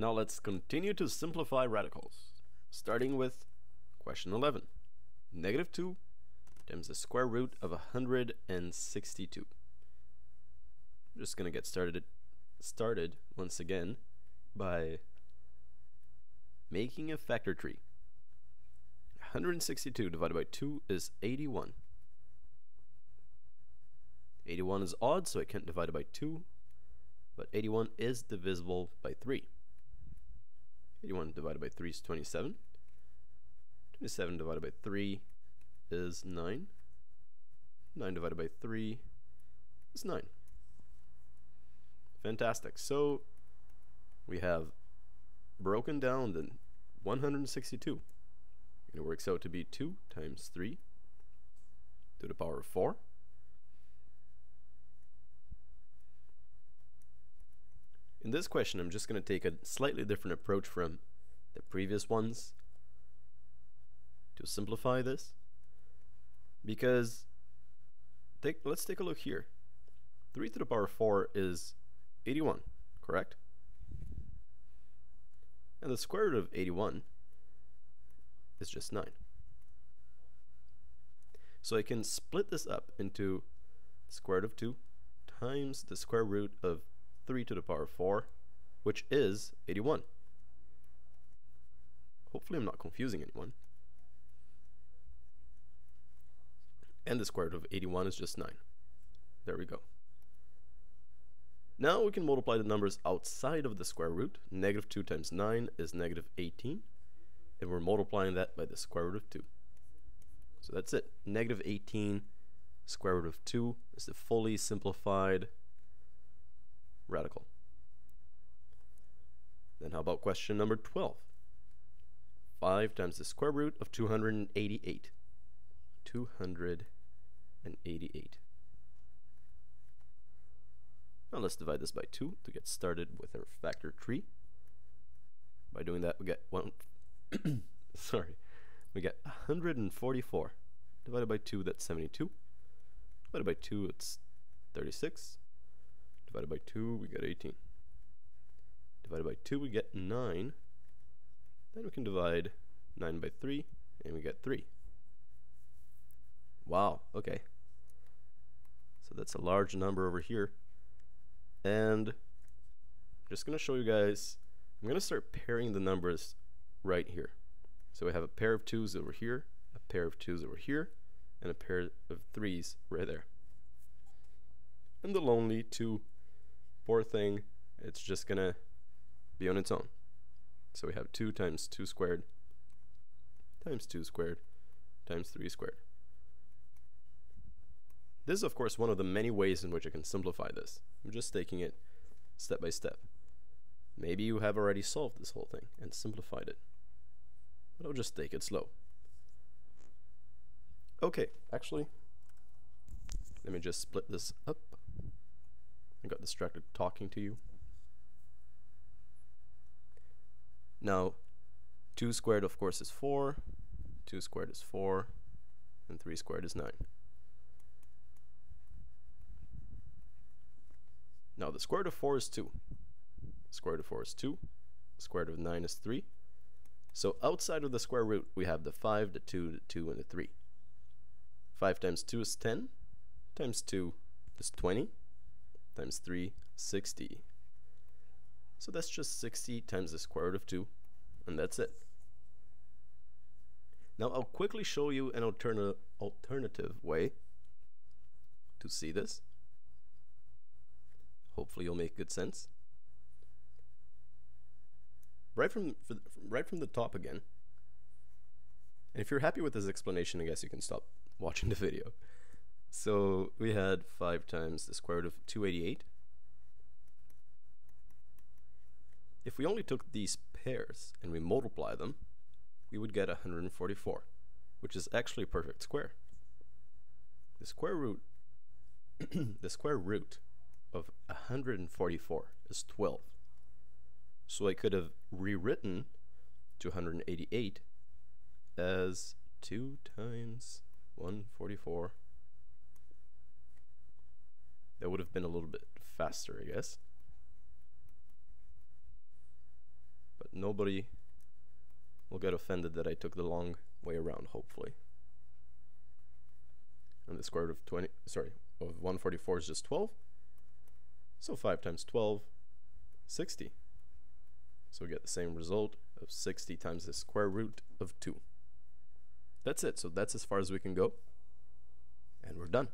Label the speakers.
Speaker 1: Now let's continue to simplify radicals, starting with question 11. Negative 2 times the square root of 162. I'm just going to get started once again by making a factor tree. 162 divided by 2 is 81. 81 is odd, so it can't divide it by 2, but 81 is divisible by 3. 81 divided by 3 is 27. 27 divided by 3 is 9. 9 divided by 3 is 9. Fantastic. So we have broken down the 162. It works out to be 2 times 3 to the power of 4. In this question, I'm just going to take a slightly different approach from the previous ones to simplify this, because let's take a look here. 3 to the power of 4 is 81, correct? And the square root of 81 is just 9. So I can split this up into the square root of 2 times the square root of 3 to the power of 4, which is 81. Hopefully I'm not confusing anyone. And the square root of 81 is just 9. There we go. Now we can multiply the numbers outside of the square root. Negative 2 times 9 is negative 18. And we're multiplying that by the square root of 2. So that's it. Negative 18 square root of 2 is the fully simplified radical. Then how about question number 12? 5 times the square root of 288. 288. Now let's divide this by 2 to get started with our factor tree. By doing that, we get we get 144 divided by 2, that's 72. Divided by 2, it's 36. Divided by 2, we get 18. Divided by 2, we get 9. Then we can divide 9 by 3, and we get 3. Wow, okay. So that's a large number over here. And I'm just going to show you guys, I'm going to start pairing the numbers right here. So we have a pair of 2's over here, a pair of 2's over here, and a pair of 3's right there. And the lonely 2, poor thing, it's just going to be on its own. So we have 2 times 2 squared times 2 squared times 3 squared. This is of course one of the many ways in which I can simplify this. I'm just taking it step by step. Maybe you have already solved this whole thing and simplified it, but I'll just take it slow. Okay, actually, let me just split this up. I got distracted talking to you. Now, 2 squared of course is 4, 2 squared is 4, and 3 squared is 9. Now the square root of 4 is 2. The square root of 4 is 2. The square root of 9 is 3. So outside of the square root, we have the 5, the 2, the 2, and the 3. 5 times 2 is 10. Times 2 is 20. Times 3, 60. So that's just 60 times the square root of 2. And that's it. Now I'll quickly show you an alternative way to see this. Hopefully you'll make good sense. Right from the top again. And if you're happy with this explanation, I guess you can stop watching the video. So we had 5 times the square root of 288. If we only took these pairs and we multiply them, we would get 144, which is actually a perfect square. The square root of 144 is 12. So I could have rewritten 288 as 2 times 144. That would have been a little bit faster, I guess. nobody will get offended that I took the long way around, hopefully. And the square root of 144 is just 12. So 5 times 12, 60. So we get the same result of 60 times the square root of 2. That's it. So that's as far as we can go. And we're done.